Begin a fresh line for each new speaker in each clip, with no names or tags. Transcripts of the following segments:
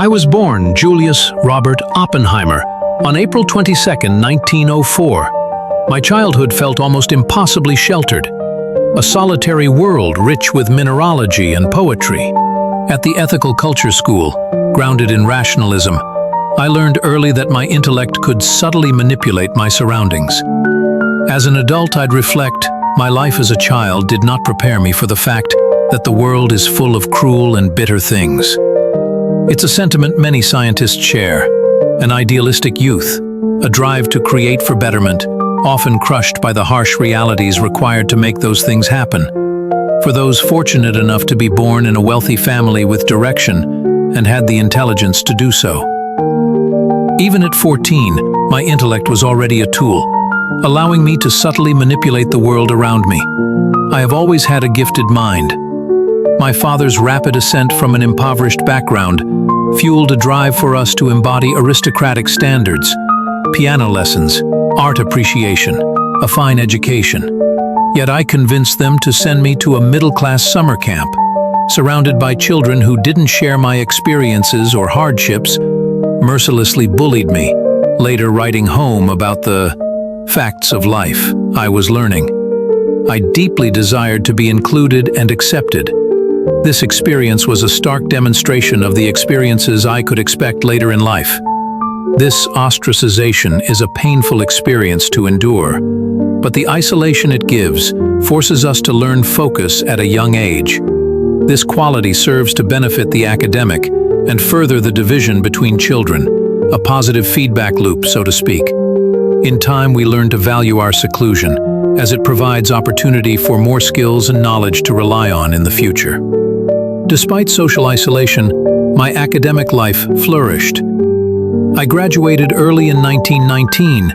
I was born Julius Robert Oppenheimer on April 22, 1904. My childhood felt almost impossibly sheltered, a solitary world rich with mineralogy and poetry. At the Ethical Culture School, grounded in rationalism, I learned early that my intellect could subtly manipulate my surroundings. As an adult, I'd reflect, my life as a child did not prepare me for the fact that the world is full of cruel and bitter things. It's a sentiment many scientists share, an idealistic youth, a drive to create for betterment, often crushed by the harsh realities required to make those things happen. For those fortunate enough to be born in a wealthy family with direction and had the intelligence to do so. Even at 14, my intellect was already a tool, allowing me to subtly manipulate the world around me. I have always had a gifted mind. My father's rapid ascent from an impoverished background fueled a drive for us to embody aristocratic standards, piano lessons, art appreciation, a fine education. Yet I convinced them to send me to a middle-class summer camp, surrounded by children who didn't share my experiences or hardships, mercilessly bullied me, later writing home about the facts of life I was learning. I deeply desired to be included and accepted. This experience was a stark demonstration of the experiences I could expect later in life. This ostracization is a painful experience to endure, but the isolation it gives forces us to learn focus at a young age. This quality serves to benefit the academic and further the division between children, a positive feedback loop, so to speak. In time, we learn to value our seclusion, as it provides opportunity for more skills and knowledge to rely on in the future. Despite social isolation, my academic life flourished. I graduated early in 1919.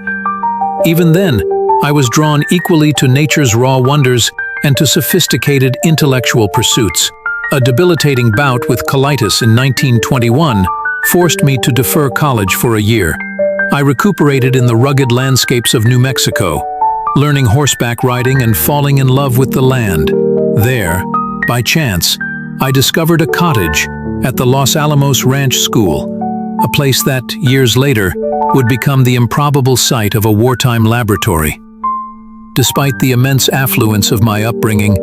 Even then, I was drawn equally to nature's raw wonders and to sophisticated intellectual pursuits. A debilitating bout with colitis in 1921 forced me to defer college for a year. I recuperated in the rugged landscapes of New Mexico, learning horseback riding and falling in love with the land. There, by chance, I discovered a cottage at the Los Alamos Ranch School, a place that, years later, would become the improbable site of a wartime laboratory. Despite the immense affluence of my upbringing,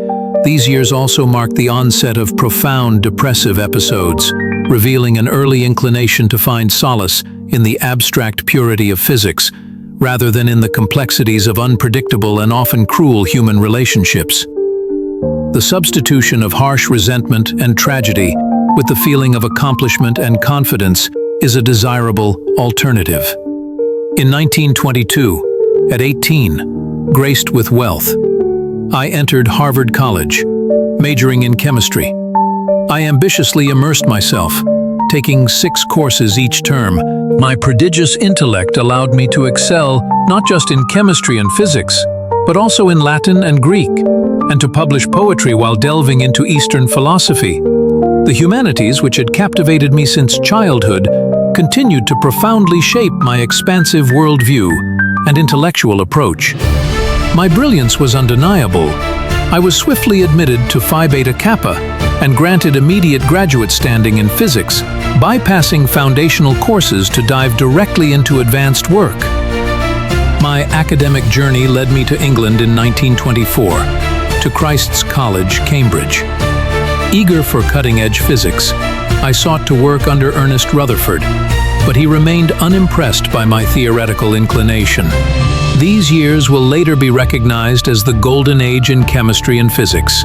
these years also marked the onset of profound depressive episodes, revealing an early inclination to find solace in the abstract purity of physics, rather than in the complexities of unpredictable and often cruel human relationships. The substitution of harsh resentment and tragedy with the feeling of accomplishment and confidence is a desirable alternative. In 1922, at 18, graced with wealth, I entered Harvard College, majoring in chemistry. I ambitiously immersed myself, taking 6 courses each term. My prodigious intellect allowed me to excel not just in chemistry and physics, but also in Latin and Greek, and to publish poetry while delving into Eastern philosophy. The humanities, which had captivated me since childhood, continued to profoundly shape my expansive worldview and intellectual approach. My brilliance was undeniable. I was swiftly admitted to Phi Beta Kappa and granted immediate graduate standing in physics, bypassing foundational courses to dive directly into advanced work. My academic journey led me to England in 1924, to Christ's College, Cambridge. Eager for cutting-edge physics, I sought to work under Ernest Rutherford, but he remained unimpressed by my theoretical inclination. These years will later be recognized as the golden age in chemistry and physics.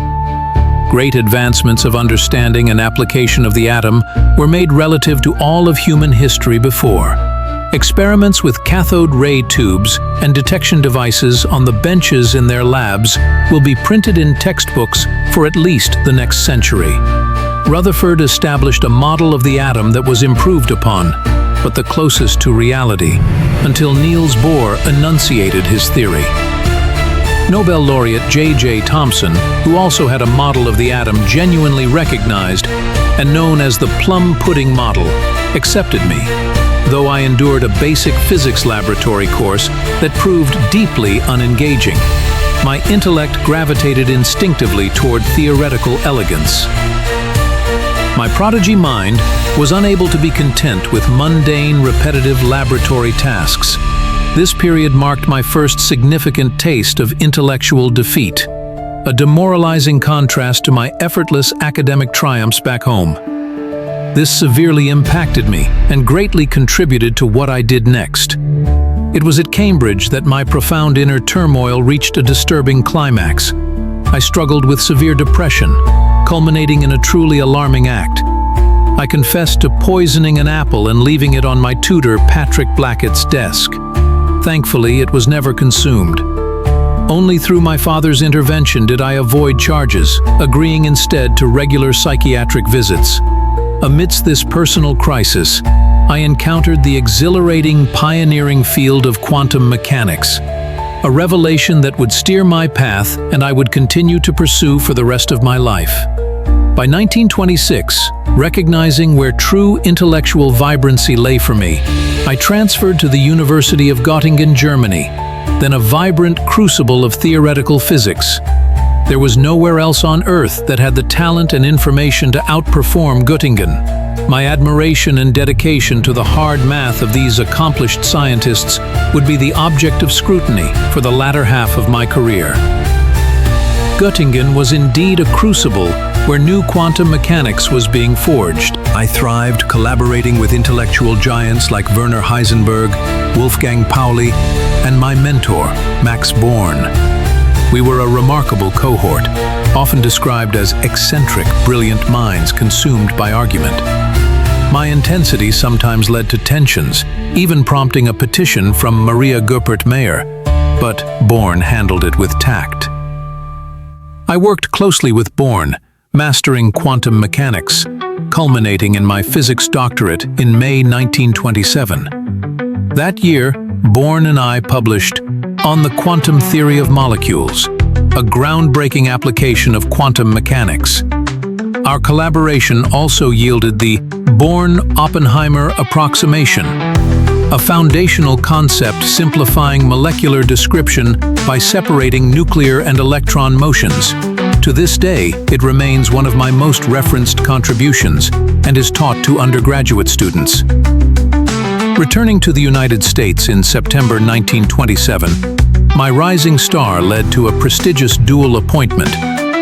Great advancements of understanding and application of the atom were made relative to all of human history before. Experiments with cathode ray tubes and detection devices on the benches in their labs will be printed in textbooks for at least the next century. Rutherford established a model of the atom that was improved upon, but the closest to reality, until Niels Bohr enunciated his theory. Nobel laureate J.J. Thomson, who also had a model of the atom genuinely recognized and known as the plum pudding model, accepted me, though I endured a basic physics laboratory course that proved deeply unengaging. My intellect gravitated instinctively toward theoretical elegance. My prodigy mind was unable to be content with mundane, repetitive laboratory tasks. This period marked my first significant taste of intellectual defeat, a demoralizing contrast to my effortless academic triumphs back home. This severely impacted me and greatly contributed to what I did next. It was at Cambridge that my profound inner turmoil reached a disturbing climax. I struggled with severe depression, culminating in a truly alarming act. I confessed to poisoning an apple and leaving it on my tutor Patrick Blackett's desk. Thankfully, it was never consumed. Only through my father's intervention did I avoid charges, agreeing instead to regular psychiatric visits. Amidst this personal crisis, I encountered the exhilarating, pioneering field of quantum mechanics, a revelation that would steer my path and I would continue to pursue for the rest of my life. By 1926, recognizing where true intellectual vibrancy lay for me, I transferred to the University of Göttingen, Germany, then a vibrant crucible of theoretical physics. There was nowhere else on Earth that had the talent and information to outperform Göttingen. My admiration and dedication to the hard math of these accomplished scientists would be the object of scrutiny for the latter half of my career. Göttingen was indeed a crucible where new quantum mechanics was being forged. I thrived collaborating with intellectual giants like Werner Heisenberg, Wolfgang Pauli, and my mentor, Max Born. We were a remarkable cohort, often described as eccentric, brilliant minds consumed by argument. My intensity sometimes led to tensions, even prompting a petition from Maria Goeppert-Mayer, but Born handled it with tact. I worked closely with Born, mastering quantum mechanics, culminating in my physics doctorate in May 1927. That year, Born and I published On the Quantum Theory of Molecules, a groundbreaking application of quantum mechanics. Our collaboration also yielded the Born-Oppenheimer approximation, a foundational concept simplifying molecular description by separating nuclear and electron motions. To this day, it remains one of my most referenced contributions and is taught to undergraduate students. Returning to the United States in September 1927, my rising star led to a prestigious dual appointment,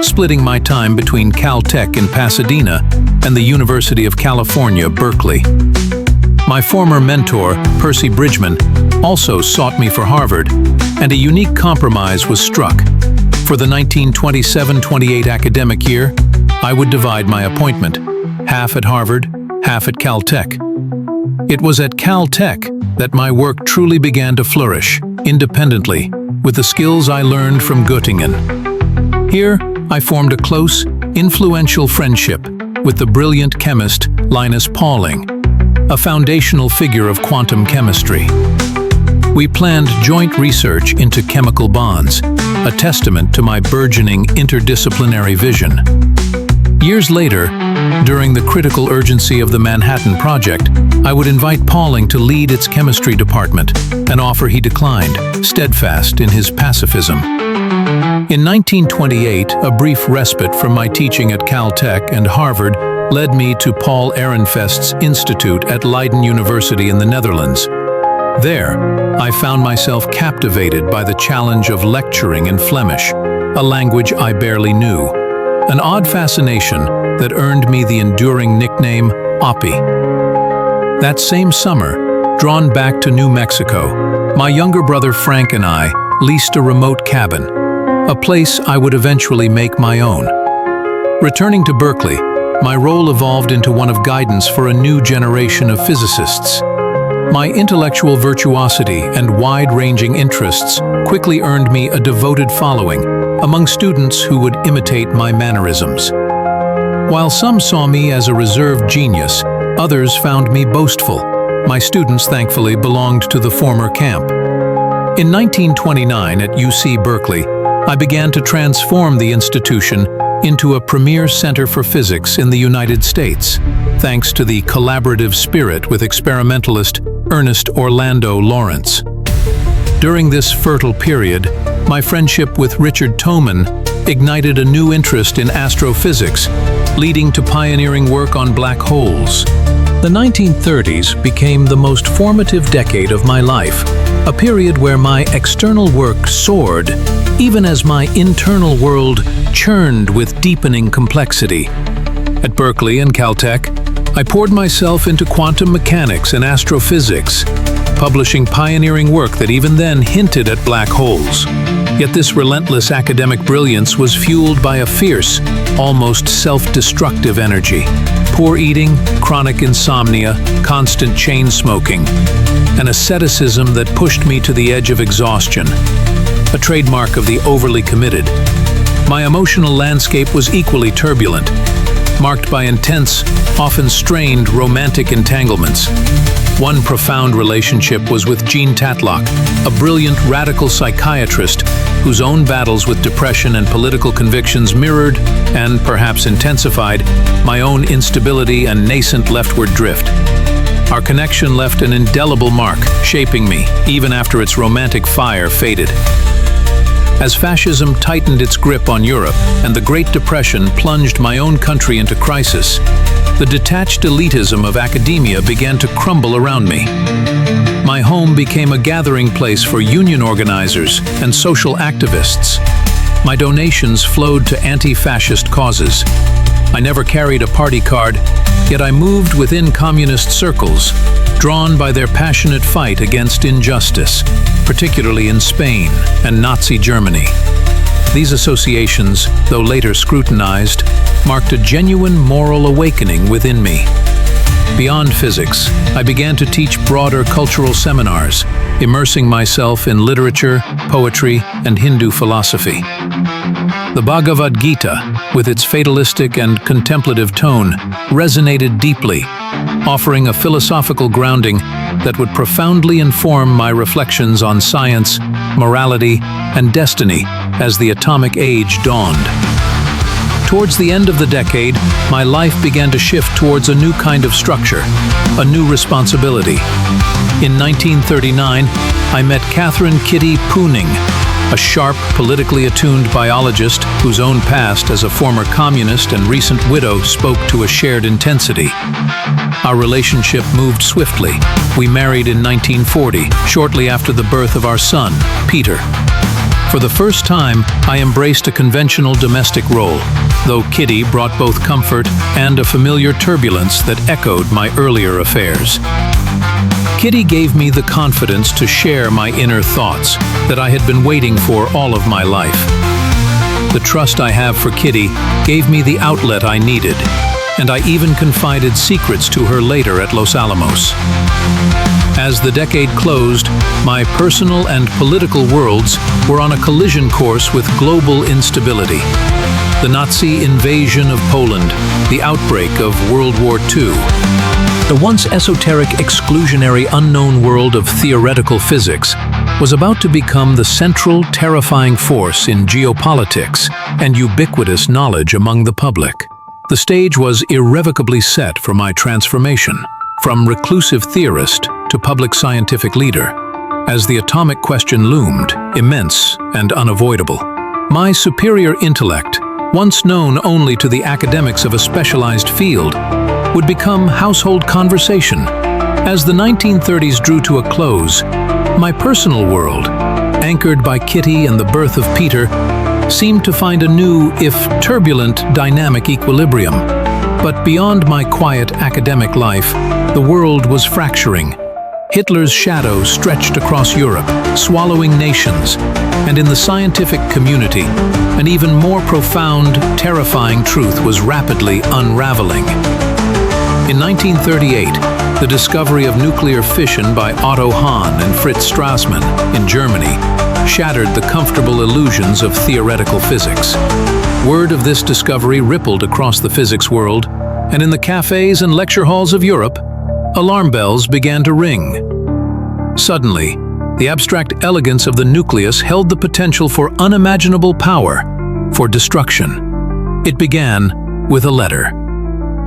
splitting my time between Caltech in Pasadena and the University of California, Berkeley. My former mentor, Percy Bridgman, also sought me for Harvard, and a unique compromise was struck. For the 1927-28 academic year, I would divide my appointment, half at Harvard, half at Caltech. It was at Caltech that my work truly began to flourish, independently, with the skills I learned from Göttingen. Here, I formed a close, influential friendship with the brilliant chemist Linus Pauling, a foundational figure of quantum chemistry. We planned joint research into chemical bonds, a testament to my burgeoning interdisciplinary vision. Years later, during the critical urgency of the Manhattan Project, I would invite Pauling to lead its chemistry department, an offer he declined, steadfast in his pacifism. In 1928, a brief respite from my teaching at Caltech and Harvard led me to Paul Ehrenfest's Institute at Leiden University in the Netherlands. There, I found myself captivated by the challenge of lecturing in Flemish, a language I barely knew, an odd fascination that earned me the enduring nickname Oppie. That same summer, drawn back to New Mexico, my younger brother Frank and I leased a remote cabin, a place I would eventually make my own. Returning to Berkeley, my role evolved into one of guidance for a new generation of physicists. My intellectual virtuosity and wide-ranging interests quickly earned me a devoted following among students who would imitate my mannerisms. While some saw me as a reserved genius, others found me boastful. My students, thankfully, belonged to the former camp. In 1929 at UC Berkeley, I began to transform the institution into a premier center for physics in the United States, thanks to the collaborative spirit with experimentalist Ernest Orlando Lawrence. During this fertile period, my friendship with Richard Thoman ignited a new interest in astrophysics, leading to pioneering work on black holes. The 1930s became the most formative decade of my life, a period where my external work soared, even as my internal world churned with deepening complexity. At Berkeley and Caltech, I poured myself into quantum mechanics and astrophysics, publishing pioneering work that even then hinted at black holes. Yet this relentless academic brilliance was fueled by a fierce, almost self-destructive energy. Poor eating, chronic insomnia, constant chain smoking, an asceticism that pushed me to the edge of exhaustion, a trademark of the overly committed. My emotional landscape was equally turbulent, marked by intense, often strained romantic entanglements. One profound relationship was with Jean Tatlock, a brilliant radical psychiatrist whose own battles with depression and political convictions mirrored, and perhaps intensified, my own instability and nascent leftward drift. Our connection left an indelible mark, shaping me, even after its romantic fire faded. As fascism tightened its grip on Europe and the Great Depression plunged my own country into crisis, the detached elitism of academia began to crumble around me. My home became a gathering place for union organizers and social activists. My donations flowed to anti-fascist causes. I never carried a party card, yet I moved within communist circles, drawn by their passionate fight against injustice, particularly in Spain and Nazi Germany. These associations, though later scrutinized, marked a genuine moral awakening within me. Beyond physics, I began to teach broader cultural seminars, immersing myself in literature, poetry, and Hindu philosophy. The Bhagavad Gita, with its fatalistic and contemplative tone, resonated deeply, offering a philosophical grounding that would profoundly inform my reflections on science, morality, and destiny as the atomic age dawned. Towards the end of the decade, my life began to shift towards a new kind of structure, a new responsibility. In 1939, I met Catherine Kitty Pooning, a sharp, politically attuned biologist whose own past as a former communist and recent widow spoke to a shared intensity. Our relationship moved swiftly. We married in 1940, shortly after the birth of our son, Peter. For the first time, I embraced a conventional domestic role, though Kitty brought both comfort and a familiar turbulence that echoed my earlier affairs. Kitty gave me the confidence to share my inner thoughts that I had been waiting for all of my life. The trust I have for Kitty gave me the outlet I needed, and I even confided secrets to her later at Los Alamos. As the decade closed, my personal and political worlds were on a collision course with global instability. The Nazi invasion of Poland, the outbreak of World War II, the once esoteric, exclusionary, unknown world of theoretical physics was about to become the central, terrifying force in geopolitics and ubiquitous knowledge among the public. The stage was irrevocably set for my transformation, from reclusive theorist to public scientific leader, as the atomic question loomed, immense and unavoidable. My superior intellect, once known only to the academics of a specialized field, would become household conversation. As the 1930s drew to a close, my personal world, anchored by Kitty and the birth of Peter, seemed to find a new, if turbulent, dynamic equilibrium. But beyond my quiet academic life, the world was fracturing. Hitler's shadow stretched across Europe, swallowing nations, and in the scientific community, an even more profound, terrifying truth was rapidly unraveling. In 1938, the discovery of nuclear fission by Otto Hahn and Fritz Strassmann in Germany shattered the comfortable illusions of theoretical physics. Word of this discovery rippled across the physics world, and in the cafes and lecture halls of Europe, alarm bells began to ring. Suddenly, the abstract elegance of the nucleus held the potential for unimaginable power, for destruction. It began with a letter.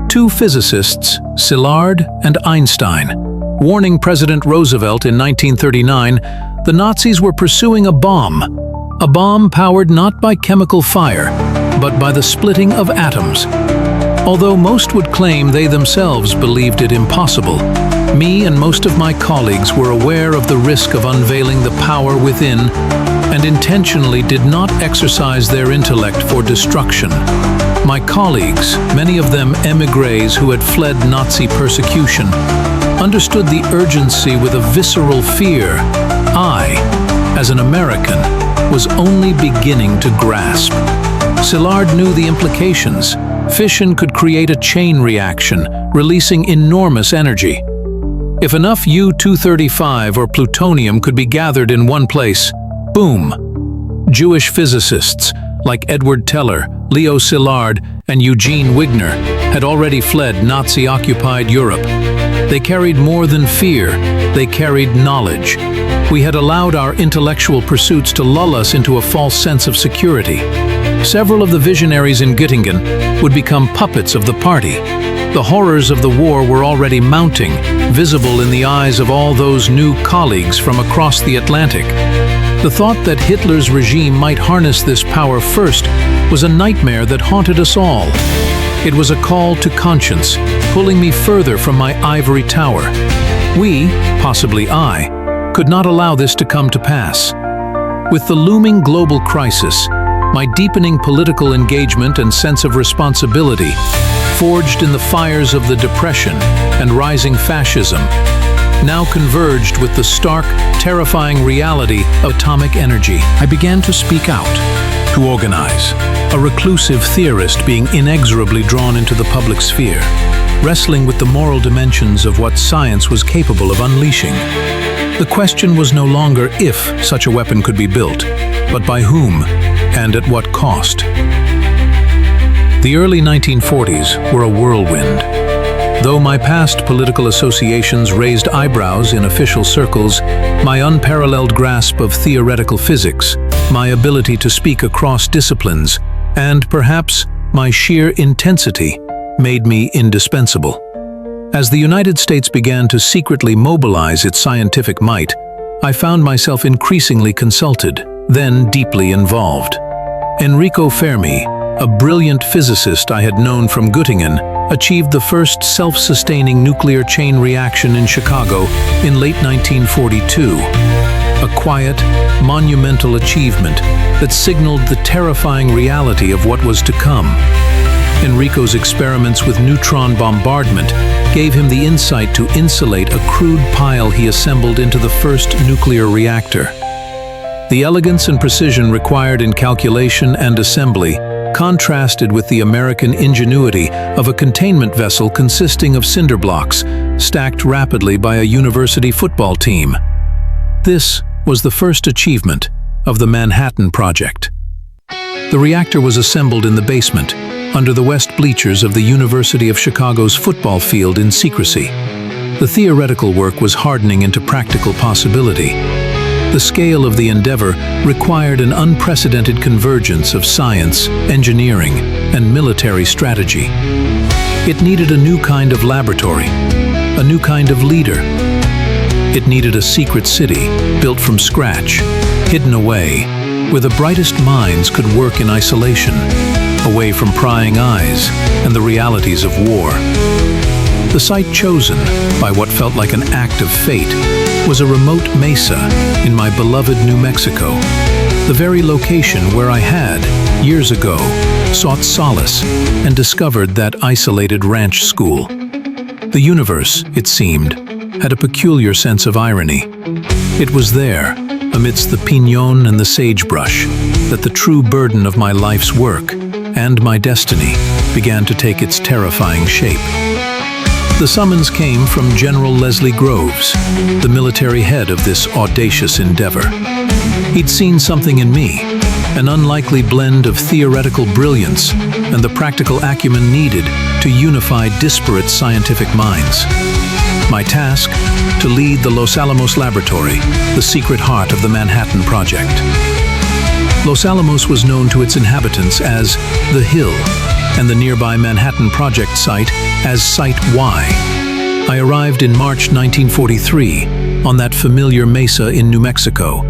Two physicists, Szilard and Einstein, warning President Roosevelt in 1939 the Nazis were pursuing a bomb powered not by chemical fire, but by the splitting of atoms. Although most would claim they themselves believed it impossible, me and most of my colleagues were aware of the risk of unveiling the power within and intentionally did not exercise their intellect for destruction. My colleagues, many of them émigrés who had fled Nazi persecution, understood the urgency with a visceral fear I, as an American, was only beginning to grasp. Szilard knew the implications. Fission could create a chain reaction, releasing enormous energy. If enough U-235 or plutonium could be gathered in one place, boom! Jewish physicists like Edward Teller, Leo Szilard, and Eugene Wigner had already fled Nazi-occupied Europe. They carried more than fear, they carried knowledge. We had allowed our intellectual pursuits to lull us into a false sense of security. Several of the visionaries in Göttingen would become puppets of the party. The horrors of the war were already mounting, visible in the eyes of all those new colleagues from across the Atlantic. The thought that Hitler's regime might harness this power first was a nightmare that haunted us all. It was a call to conscience, pulling me further from my ivory tower. We, possibly I, could not allow this to come to pass. With the looming global crisis, my deepening political engagement and sense of responsibility, forged in the fires of the Depression and rising fascism, now converged with the stark, terrifying reality of atomic energy. I began to speak out, to organize, a reclusive theorist being inexorably drawn into the public sphere, wrestling with the moral dimensions of what science was capable of unleashing. The question was no longer if such a weapon could be built, but by whom and at what cost. The early 1940s were a whirlwind. Though my past political associations raised eyebrows in official circles, my unparalleled grasp of theoretical physics, my ability to speak across disciplines, and perhaps my sheer intensity made me indispensable. As the United States began to secretly mobilize its scientific might, I found myself increasingly consulted, then deeply involved. Enrico Fermi, a brilliant physicist I had known from Göttingen, achieved the first self-sustaining nuclear chain reaction in Chicago in late 1942. A quiet, monumental achievement that signaled the terrifying reality of what was to come. Enrico's experiments with neutron bombardment gave him the insight to insulate a crude pile he assembled into the first nuclear reactor. The elegance and precision required in calculation and assembly contrasted with the American ingenuity of a containment vessel consisting of cinder blocks stacked rapidly by a university football team. This was the first achievement of the Manhattan Project. The reactor was assembled in the basement, under the west bleachers of the University of Chicago's football field in secrecy. The theoretical work was hardening into practical possibility. The scale of the endeavor required an unprecedented convergence of science, engineering, and military strategy. It needed a new kind of laboratory, a new kind of leader. It needed a secret city, built from scratch, hidden away, where the brightest minds could work in isolation, away from prying eyes and the realities of war. The site chosen, by what felt like an act of fate, was a remote mesa in my beloved New Mexico, the very location where I had, years ago, sought solace and discovered that isolated ranch school. The universe, it seemed, had a peculiar sense of irony. It was there, amidst the piñón and the sagebrush, that the true burden of my life's work and my destiny began to take its terrifying shape. The summons came from General Leslie Groves, the military head of this audacious endeavor. He'd seen something in me, an unlikely blend of theoretical brilliance and the practical acumen needed to unify disparate scientific minds. My task? To lead the Los Alamos Laboratory, the secret heart of the Manhattan Project. Los Alamos was known to its inhabitants as the Hill, and the nearby Manhattan Project site as Site Y. I arrived in March 1943 on that familiar mesa in New Mexico,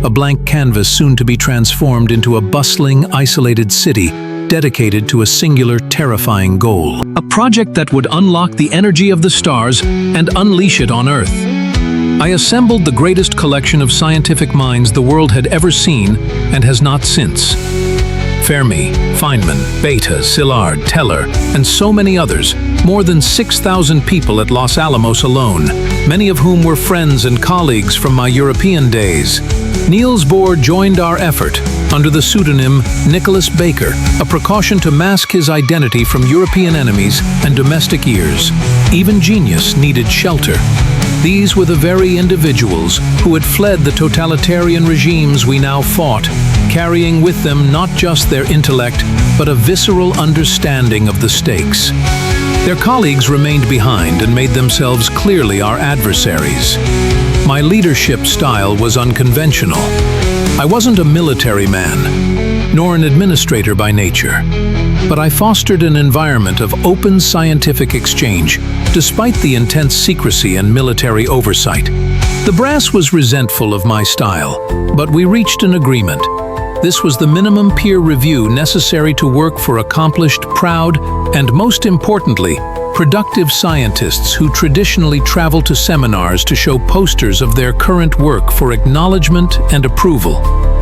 a blank canvas soon to be transformed into a bustling, isolated city dedicated to a singular, terrifying goal. A project that would unlock the energy of the stars and unleash it on Earth. I assembled the greatest collection of scientific minds the world had ever seen and has not since. Fermi, Feynman, Bethe, Szilard, Teller, and so many others, more than 6,000 people at Los Alamos alone, many of whom were friends and colleagues from my European days. Niels Bohr joined our effort under the pseudonym Nicholas Baker, a precaution to mask his identity from European enemies and domestic ears. Even genius needed shelter. These were the very individuals who had fled the totalitarian regimes we now fought, carrying with them not just their intellect, but a visceral understanding of the stakes. Their colleagues remained behind and made themselves clearly our adversaries. My leadership style was unconventional. I wasn't a military man, nor an administrator by nature, but I fostered an environment of open scientific exchange, despite the intense secrecy and military oversight. The brass was resentful of my style, but we reached an agreement. This was the minimum peer review necessary to work for accomplished, proud, and most importantly, productive scientists who traditionally travel to seminars to show posters of their current work for acknowledgement and approval,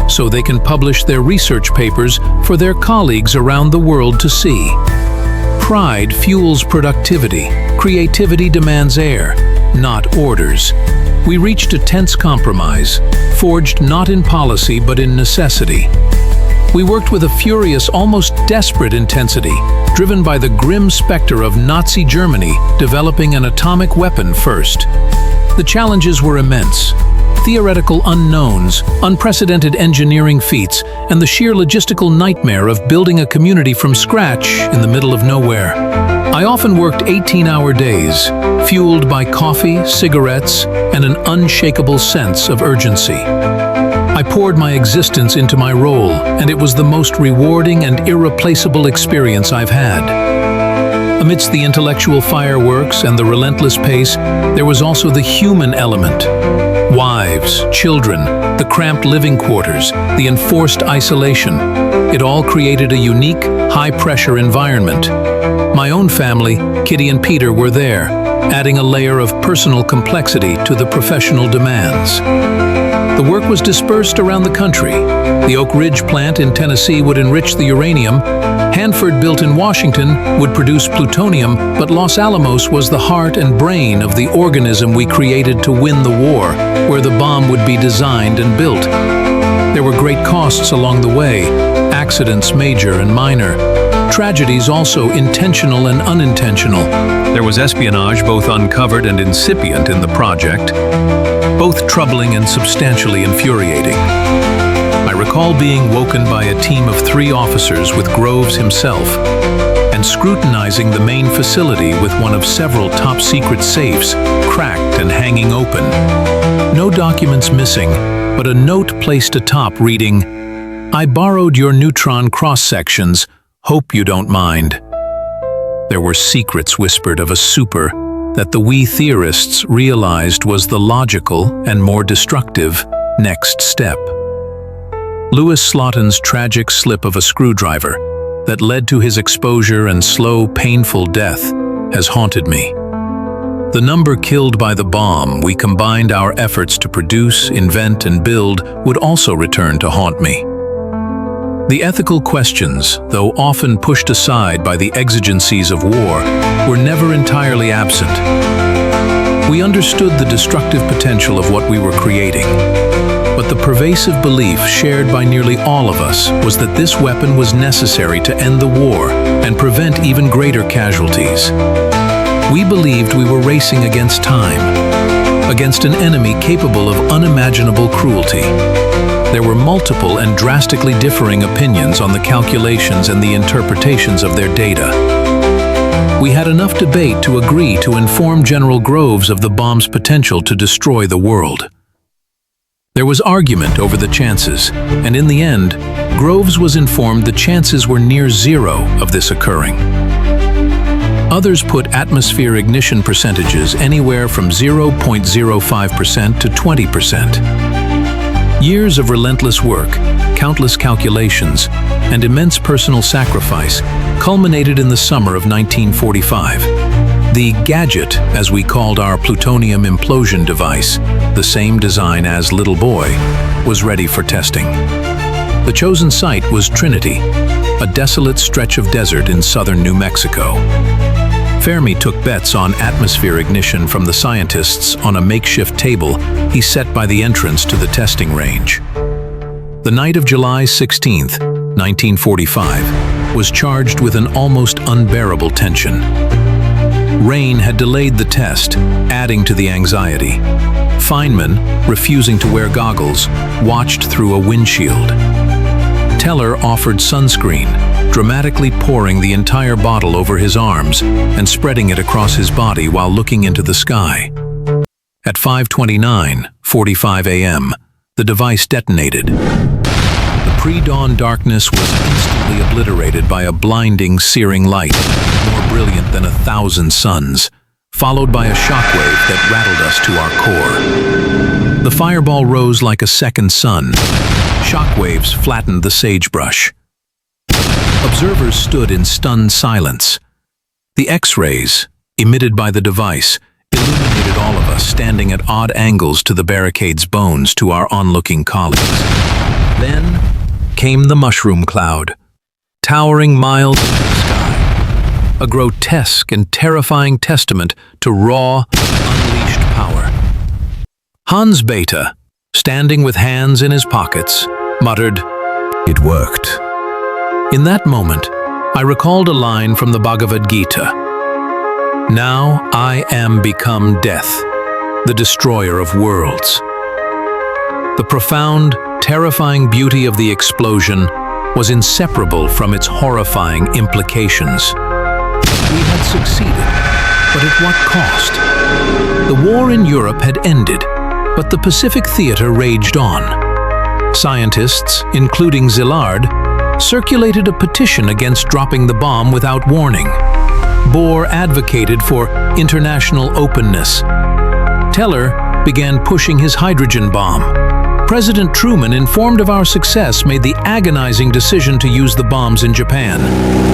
so they can publish their research papers for their colleagues around the world to see. Pride fuels productivity. Creativity demands air, not orders. We reached a tense compromise, forged not in policy but in necessity. We worked with a furious, almost desperate intensity, driven by the grim specter of Nazi Germany developing an atomic weapon first. The challenges were immense. Theoretical unknowns, unprecedented engineering feats, and the sheer logistical nightmare of building a community from scratch in the middle of nowhere. I often worked 18-hour days, fueled by coffee, cigarettes, and an unshakable sense of urgency. I poured my existence into my role, and it was the most rewarding and irreplaceable experience I've had. Amidst the intellectual fireworks and the relentless pace, there was also the human element. Wives, children, the cramped living quarters, the enforced isolation. It all created a unique, high-pressure environment. My own family, Kitty and Peter, were there, adding a layer of personal complexity to the professional demands. The work was dispersed around the country. The Oak Ridge plant in Tennessee would enrich the uranium. Hanford, built in Washington, would produce plutonium, but Los Alamos was the heart and brain of the organism we created to win the war, where the bomb would be designed and built. There were great costs along the way, accidents major and minor, tragedies also intentional and unintentional. There was espionage, both uncovered and incipient in the project, both troubling and substantially infuriating. I recall being woken by a team of 3 officers with Groves himself and scrutinizing the main facility with one of several top-secret safes cracked and hanging open. No documents missing, but a note placed atop reading, "I borrowed your neutron cross-sections, hope you don't mind." There were secrets whispered of a super that the we theorists realized was the logical and more destructive next step. Louis Slotin's tragic slip of a screwdriver that led to his exposure and slow, painful death has haunted me. The number killed by the bomb we combined our efforts to produce, invent, and build would also return to haunt me. The ethical questions, though often pushed aside by the exigencies of war, were never entirely absent. We understood the destructive potential of what we were creating, but the pervasive belief shared by nearly all of us was that this weapon was necessary to end the war and prevent even greater casualties. We believed we were racing against time, against an enemy capable of unimaginable cruelty. There were multiple and drastically differing opinions on the calculations and the interpretations of their data. We had enough debate to agree to inform General Groves of the bomb's potential to destroy the world. There was argument over the chances, and in the end, Groves was informed the chances were near zero of this occurring. Others put atmosphere ignition percentages anywhere from 0.05% to 20%. Years of relentless work, countless calculations, and immense personal sacrifice culminated in the summer of 1945. The gadget, as we called our plutonium implosion device, the same design as Little Boy, was ready for testing. The chosen site was Trinity, a desolate stretch of desert in southern New Mexico. Fermi took bets on atmosphere ignition from the scientists on a makeshift table he set by the entrance to the testing range. The night of July 16, 1945, was charged with an almost unbearable tension. Rain had delayed the test, adding to the anxiety. Feynman, refusing to wear goggles, watched through a windshield. Teller offered sunscreen, dramatically pouring the entire bottle over his arms and spreading it across his body while looking into the sky. At 5:29:45 a.m., the device detonated. The pre-dawn darkness was instantly obliterated by a blinding, searing light, more brilliant than 1,000 suns, followed by a shockwave that rattled us to our core. The fireball rose like a second sun. Shockwaves flattened the sagebrush. Observers stood in stunned silence. The X-rays, emitted by the device, illuminated all of us standing at odd angles to the barricade's bones to our onlooking colleagues. Then came the mushroom cloud, towering miles into the sky, a grotesque and terrifying testament to raw, unleashed power. Hans Bethe, standing with hands in his pockets, muttered, "It worked." In that moment, I recalled a line from the Bhagavad Gita. "Now I am become death, the destroyer of worlds." The profound, terrifying beauty of the explosion was inseparable from its horrifying implications. We had succeeded, but at what cost? The war in Europe had ended, but the Pacific Theater raged on. Scientists, including Szilard, circulated a petition against dropping the bomb without warning. Bohr advocated for international openness. Teller began pushing his hydrogen bomb. President Truman, informed of our success, made the agonizing decision to use the bombs in Japan.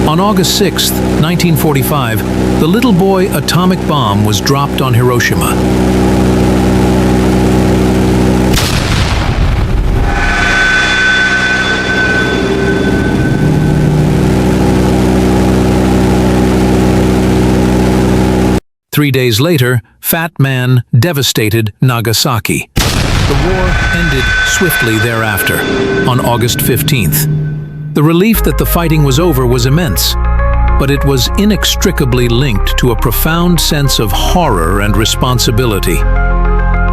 On August 6, 1945, the Little Boy atomic bomb was dropped on Hiroshima. Three days later, Fat Man devastated Nagasaki. The war ended swiftly thereafter, on August 15th. The relief that the fighting was over was immense, but it was inextricably linked to a profound sense of horror and responsibility.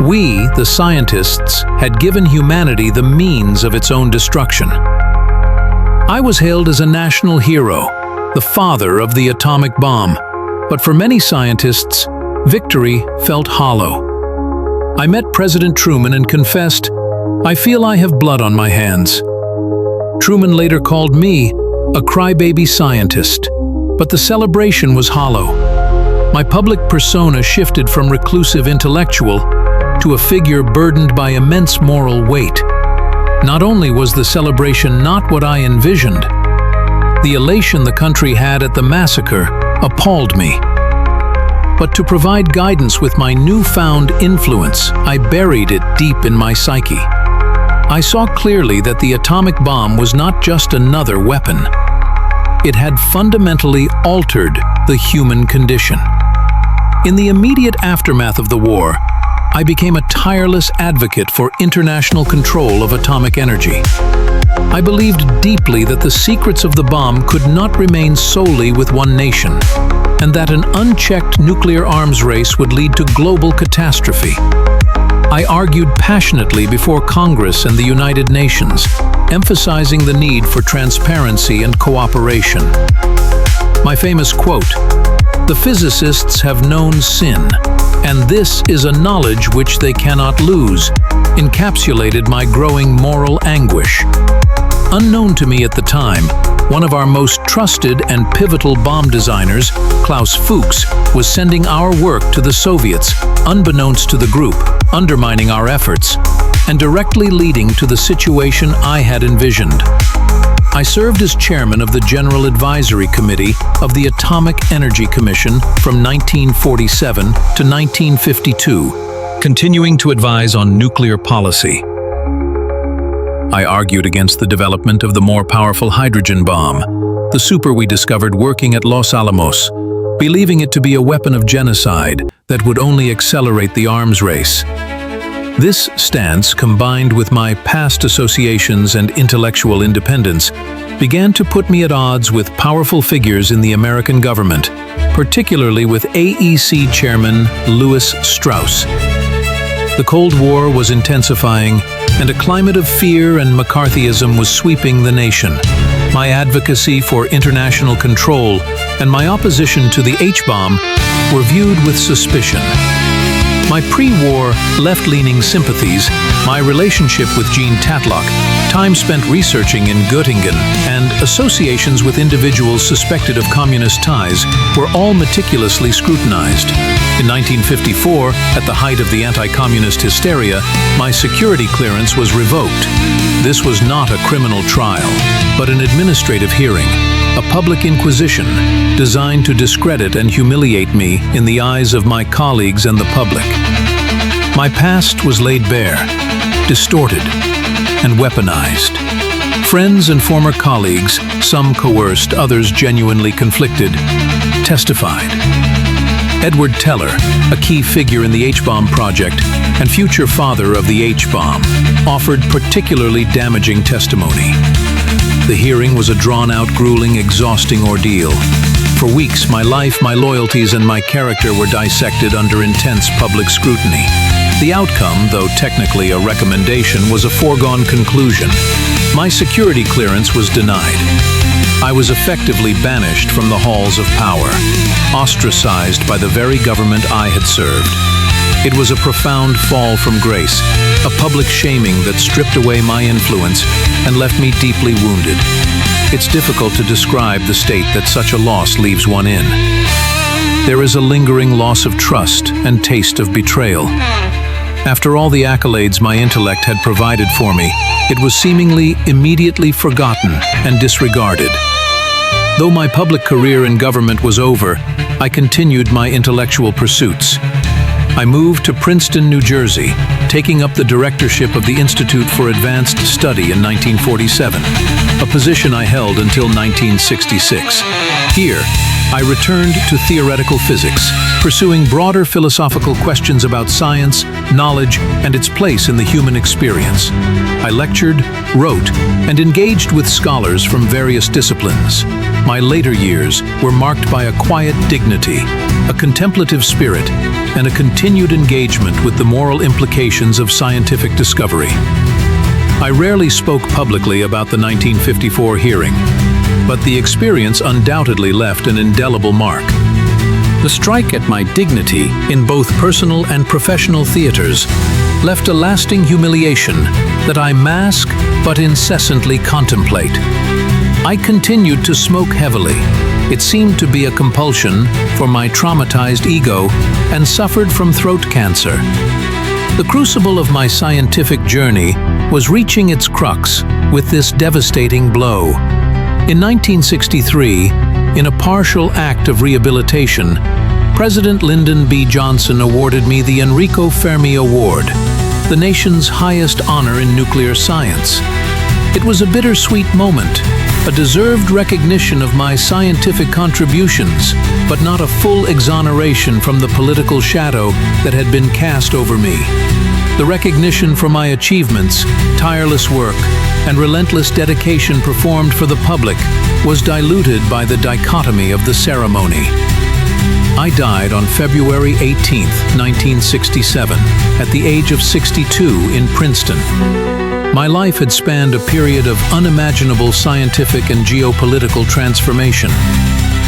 We, the scientists, had given humanity the means of its own destruction. I was hailed as a national hero, the father of the atomic bomb, but for many scientists, victory felt hollow. I met President Truman and confessed, "I feel I have blood on my hands." Truman later called me a crybaby scientist, but the celebration was hollow. My public persona shifted from reclusive intellectual to a figure burdened by immense moral weight. Not only was the celebration not what I envisioned, the elation the country had at the massacre appalled me. But to provide guidance with my newfound influence, I buried it deep in my psyche. I saw clearly that the atomic bomb was not just another weapon. It had fundamentally altered the human condition. In the immediate aftermath of the war, I became a tireless advocate for international control of atomic energy. I believed deeply that the secrets of the bomb could not remain solely with one nation, and that an unchecked nuclear arms race would lead to global catastrophe. I argued passionately before Congress and the United Nations, emphasizing the need for transparency and cooperation. My famous quote, "The physicists have known sin, and this is a knowledge which they cannot lose," encapsulated my growing moral anguish. Unknown to me at the time, one of our most trusted and pivotal bomb designers, Klaus Fuchs, was sending our work to the Soviets, unbeknownst to the group, undermining our efforts. and directly leading to the situation I had envisioned. I served as chairman of the General Advisory Committee of the Atomic Energy Commission from 1947 to 1952, continuing to advise on nuclear policy. I argued against the development of the more powerful hydrogen bomb, the super we discovered working at Los Alamos, believing it to be a weapon of genocide that would only accelerate the arms race. This stance, combined with my past associations and intellectual independence, began to put me at odds with powerful figures in the American government, particularly with AEC Chairman Lewis Strauss. The Cold War was intensifying, and a climate of fear and McCarthyism was sweeping the nation. My advocacy for international control and my opposition to the H-bomb were viewed with suspicion. My pre-war, left-leaning sympathies, my relationship with Jean Tatlock, time spent researching in Göttingen, and associations with individuals suspected of communist ties were all meticulously scrutinized. In 1954, at the height of the anti-communist hysteria, my security clearance was revoked. This was not a criminal trial, but an administrative hearing, a public inquisition designed to discredit and humiliate me in the eyes of my colleagues and the public. My past was laid bare, distorted, and weaponized. Friends and former colleagues, some coerced, others genuinely conflicted, testified. Edward Teller, a key figure in the H-bomb project and future father of the H-bomb, offered particularly damaging testimony. The hearing was a drawn-out, grueling, exhausting ordeal. For weeks, my life, my loyalties, and my character were dissected under intense public scrutiny. The outcome, though technically a recommendation, was a foregone conclusion. My security clearance was denied. I was effectively banished from the halls of power, ostracized by the very government I had served. It was a profound fall from grace, a public shaming that stripped away my influence and left me deeply wounded. It's difficult to describe the state that such a loss leaves one in. There is a lingering loss of trust and taste of betrayal. After all the accolades my intellect had provided for me, it was seemingly immediately forgotten and disregarded. Though my public career in government was over, I continued my intellectual pursuits. I moved to Princeton, New Jersey, taking up the directorship of the Institute for Advanced Study in 1947, a position I held until 1966. Here, I returned to theoretical physics, pursuing broader philosophical questions about science, knowledge, and its place in the human experience. I lectured, wrote, and engaged with scholars from various disciplines. My later years were marked by a quiet dignity, a contemplative spirit, and a continued engagement with the moral implications of scientific discovery. I rarely spoke publicly about the 1954 hearing, but the experience undoubtedly left an indelible mark. The strike at my dignity in both personal and professional theaters left a lasting humiliation that I mask but incessantly contemplate. I continued to smoke heavily. It seemed to be a compulsion for my traumatized ego, and suffered from throat cancer. The crucible of my scientific journey was reaching its crux with this devastating blow. In 1963, in a partial act of rehabilitation, President Lyndon B. Johnson awarded me the Enrico Fermi Award, the nation's highest honor in nuclear science. It was a bittersweet moment, a deserved recognition of my scientific contributions, but not a full exoneration from the political shadow that had been cast over me. The recognition for my achievements, tireless work, and relentless dedication performed for the public was diluted by the dichotomy of the ceremony. I died on February 18, 1967, at the age of 62 in Princeton. My life had spanned a period of unimaginable scientific and geopolitical transformation.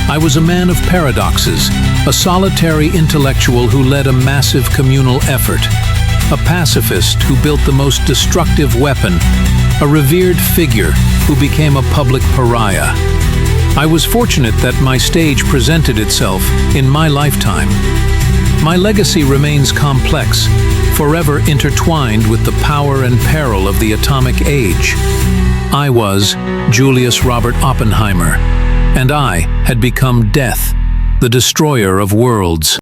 I was a man of paradoxes, a solitary intellectual who led a massive communal effort, a pacifist who built the most destructive weapon, a revered figure who became a public pariah. I was fortunate that my stage presented itself in my lifetime. My legacy remains complex, forever intertwined with the power and peril of the atomic age. I was Julius Robert Oppenheimer, and I had become death, the destroyer of worlds.